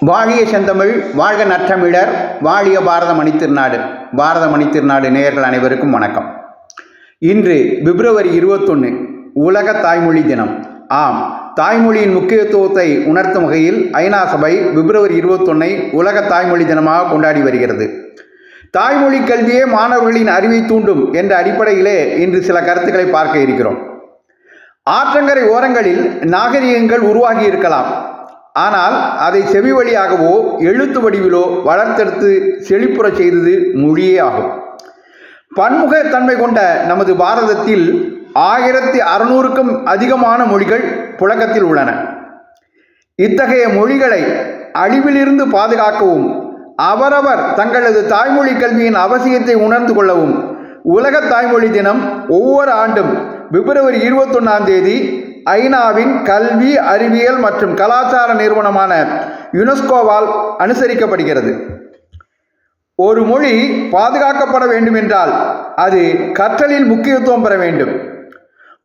வாழிய செந்தமிழ், வாழ்க நற்றமிழர், வாழிய பாரத மணித்திருநாடு. பாரத மணித்திருநாடு நேயர்கள் அனைவருக்கும் வணக்கம். இன்று பிப்ரவரி 21 உலக தாய்மொழி தினம். ஆம், தாய்மொழியின் முக்கியத்துவத்தை உணர்த்தும் வகையில் ஐநா சபை பிப்ரவரி 21 உலக தாய்மொழி தினமாக கொண்டாடி வருகிறது. தாய்மொழி கல்வியே மாணவர்களின் அறிவை தூண்டும் என்ற அடிப்படையிலே இன்று சில கருத்துக்களை பார்க்க இருக்கிறோம். ஆற்றங்கரை ஓரங்களில் நாகரிகங்கள் உருவாகி இருக்கலாம். ஆனால் அதை செவி வழியாகவோ எழுத்து வடிவிலோ வளர்த்தெடுத்து செழிப்புறச் செய்தது மொழியே ஆகும். பன்முகத்தன்மை கொண்ட நமது பாரதத்தில் 1600க்கும் அதிகமான மொழிகள் புழக்கத்தில் உள்ளன. இத்தகைய மொழிகளை அழிவிலிருந்து பாதுகாக்கவும் அவரவர் தங்களது தாய்மொழி கல்வியின் அவசியத்தை உணர்ந்து கொள்ளவும் உலக தாய்மொழி தினம் ஒவ்வொரு ஆண்டும் பிப்ரவரி 21 ஐநாவின் கல்வி, அறிவியல் மற்றும் கலாச்சார நிறுவனமான யுனெஸ்கோவால் அனுசரிக்கப்படுகிறது. ஒரு மொழி பாதுகாக்கப்பட வேண்டும் என்றால் அது கற்றலில் முக்கியத்துவம் பெற வேண்டும்.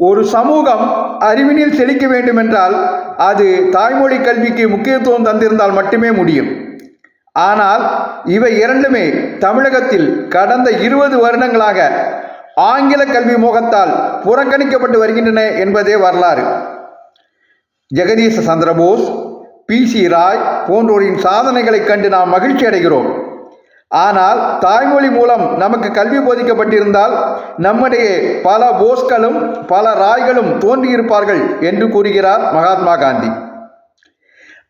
ஒரு சமூகம் அறிவினில் செழிக்க வேண்டும் என்றால் அது தாய்மொழி கல்விக்கு முக்கியத்துவம் தந்திருந்தால் மட்டுமே முடியும். ஆனால் இவை இரண்டுமே தமிழகத்தில் கடந்த 20 வருடங்களாக ஆங்கில கல்வி மோகத்தால் புறக்கணிக்கப்பட்டு வருகின்றன என்பதே வரலாறு. ஜெகதீச சந்திரபோஸ், பி.சி. ராய் போன்றோரின் சாதனைகளை கண்டு நாம் மகிழ்ச்சி அடைகிறோம். ஆனால் தாய்மொழி மூலம் நமக்கு கல்வி போதிக்கப்பட்டிருந்தால் நம்முடைய பல போஸ்களும் பல ராய்களும் தோன்றியிருப்பார்கள் என்று கூறுகிறார் மகாத்மா காந்தி.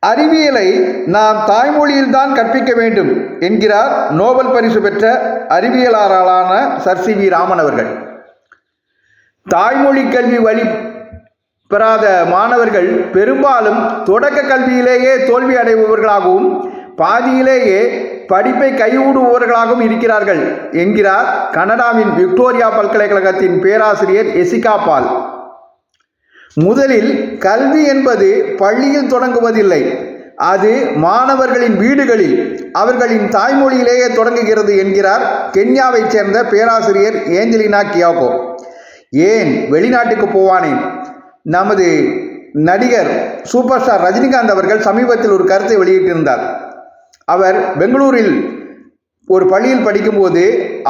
அறிவியலை நாம் தாய்மொழியில்தான் கற்பிக்க வேண்டும் என்கிறார் நோபல் பரிசு பெற்ற அறிவியலாளரான சர் சி.வி. ராமன் அவர்கள். தாய்மொழி கல்வி வழி பெறாத மாணவர்கள் பெரும்பாலும் தொடக்க கல்வியிலேயே தோல்வி அடைபவர்களாகவும் பாதியிலேயே படிப்பை கைவிடுபவர்களாகவும் இருக்கிறார்கள் என்கிறார் கனடாவின் விக்டோரியா பல்கலைக்கழகத்தின் பேராசிரியர் எசிகா பால். முதலில் கல்வி என்பது பள்ளியில் தொடங்குவதில்லை, அது மாணவர்களின் வீடுகளில் அவர்களின் தாய்மொழியிலேயே தொடங்குகிறது என்கிறார் கென்யாவைச் சேர்ந்த பேராசிரியர் ஏஞ்சலினா கியாகோ. ஏன் வெளிநாட்டுக்கு போவானேன்? நமது நடிகர் சூப்பர் ஸ்டார் ரஜினிகாந்த் அவர்கள் சமீபத்தில் ஒரு கருத்தை வெளியிட்டிருந்தார். அவர் பெங்களூரில் ஒரு பள்ளியில் படிக்கும்போது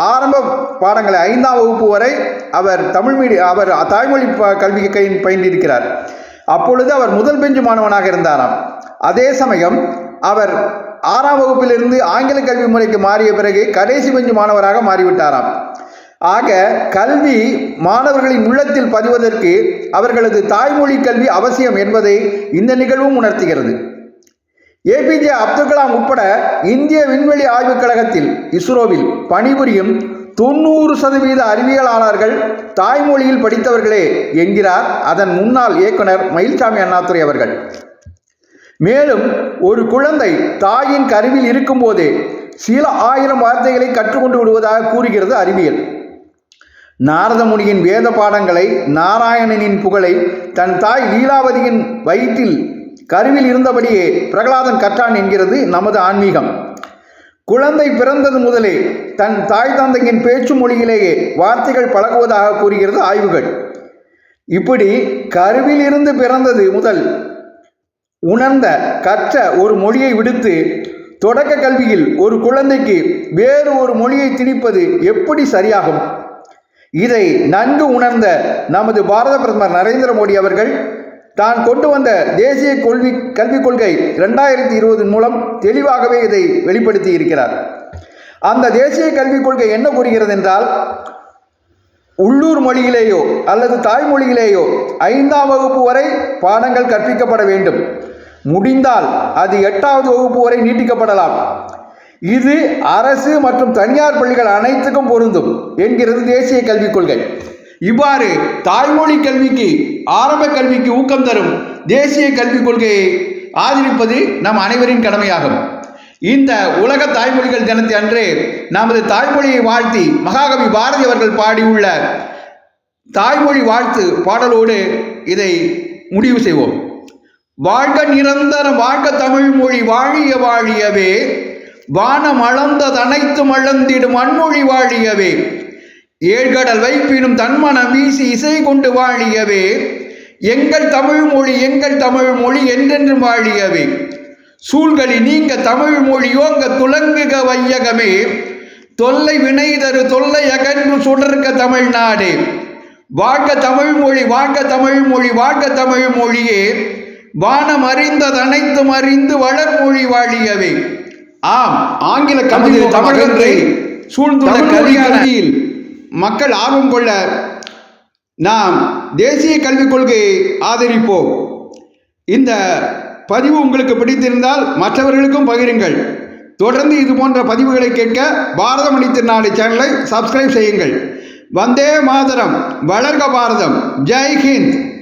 ஆரம்ப பாடங்களை 5ஆம் வகுப்பு வரை அவர் அவர் தாய்மொழி கல்விக்கு பயின்றிருக்கிறார். அப்பொழுது அவர் முதல் பெஞ்சு மாணவனாக இருந்தாராம். அதே சமயம் அவர் 6ஆம் வகுப்பிலிருந்து ஆங்கில கல்வி முறைக்கு மாறிய பிறகு கடைசி பெஞ்சு மாணவராக மாறிவிட்டாராம். ஆக கல்வி மாணவர்களின் உள்ளத்தில் பதிவதற்கு அவர்களது தாய்மொழி கல்வி அவசியம் என்பதை இந்த நிகழ்வும் உணர்த்துகிறது. ஏபிஜே அப்துல் கலாம் உட்பட இந்திய விண்வெளி ஆய்வுக் கழகத்தில் இஸ்ரோவில் பணிபுரியும் 90% அறிவியலாளர்கள் தாய்மொழியில் படித்தவர்களே என்கிறார் அதன் முன்னாள் இயக்குனர் மயில்சாமி அண்ணாதுரை அவர்கள். மேலும் ஒரு குழந்தை தாயின் கருவில் இருக்கும்போதே சில 1000 வார்த்தைகளை கற்றுக்கொண்டு விடுவதாக கூறுகிறது அறிவியல். நாரத முனியின் வேத பாடங்களை, நாராயணனின் புகழை தன் தாய் லீலாவதியின் வயிற்றில் கருவில் இருந்தபடியே பிரகலாதன் கற்றான் என்கிறது நமது ஆன்மீகம். குழந்தை பிறந்தது முதலே தன் தாய் தந்தையின் பேச்சு மொழியிலேயே வார்த்தைகள் பழகுவதாக கூறுகிறது ஆய்வுகள். இப்படி கருவில் இருந்து பிறந்தது முதல் உணர்ந்த கற்ற ஒரு மொழியை விடுத்து தொடக்க கல்வியில் ஒரு குழந்தைக்கு வேறு ஒரு மொழியை திணிப்பது எப்படி சரியாகும்? இதை நன்கு உணர்ந்த நமது பாரத பிரதமர் நரேந்திர மோடி அவர்கள் தான் கொண்டு வந்த தேசிய கல்விக் கொள்கை 2020 மூலம் தெளிவாகவே இதை வெளிப்படுத்தி இருக்கிறார். அந்த தேசிய கல்விக் கொள்கை என்ன கூறுகிறது என்றால், உள்ளூர் மொழியிலேயோ அல்லது தாய்மொழியிலேயோ 5ஆம் வகுப்பு வரை பாடங்கள் கற்பிக்கப்பட வேண்டும். முடிந்தால் அது 8வது வகுப்பு வரை நீட்டிக்கப்படலாம். இது அரசு மற்றும் தனியார் பள்ளிகள் அனைத்துக்கும் பொருந்தும் என்கிறது தேசிய கல்விக் கொள்கை. இவ்வாறு தாய்மொழி கல்விக்கு, ஆரம்ப கல்விக்கு ஊக்கம் தரும் தேசிய கல்விக் கொள்கையை ஆதரிப்பது நம் அனைவரின் கடமையாகும். இந்த உலக தாய்மொழிகள் தினத்தை அன்றே நமது தாய்மொழியை வாழ்த்தி மகாகவி பாரதி அவர்கள் பாடியுள்ள தாய்மொழி வாழ்த்து பாடலோடு இதை முடிவு செய்வோம். வாழ்க நிரந்தரம் வாழ்க தமிழ் மொழி வாழிய வாழியவே, வானம் அளந்ததனைத்து மழந்திடும் அன்மொழி வாழியவே, ஏழ்கடல் வைப்பினும் தன்மனம் வீசி இசை கொண்டு வாழியவே, எங்கள் தமிழ் மொழி என்றென்றும் வாழியவே. சூழ்களி நீங்க தமிழ் மொழியோங்க துலங்குக வையகமே, தொல்லை வினை தரு தொல்லை அகன்று சுடர்க்க தமிழ்நாடு. வாழ்க தமிழ் மொழி, வாழ்க தமிழ் மொழி, வாழ்க தமிழ் மொழியே, வானம் அறிந்ததனைத்தும் அறிந்து வளர்மொழி வாழியவே. ஆம், ஆங்கில கல்வி தமிழகத்தை சூழ்ந்துள்ள கல்வியில் மக்கள் ஆர்வம் கொள்ள நாம் தேசிய கல்விக் கொள்கையை ஆதரிப்போம். இந்த பதிவு உங்களுக்கு பிடித்திருந்தால் மற்றவர்களுக்கும் பகிருங்கள். தொடர்ந்து இது போன்ற பதிவுகளை கேட்க பாரதமணி திருநாடு சேனலை சப்ஸ்கிரைப் செய்யுங்கள். வந்தே மாதரம், வளர்க பாரதம், ஜெய் ஹிந்த்.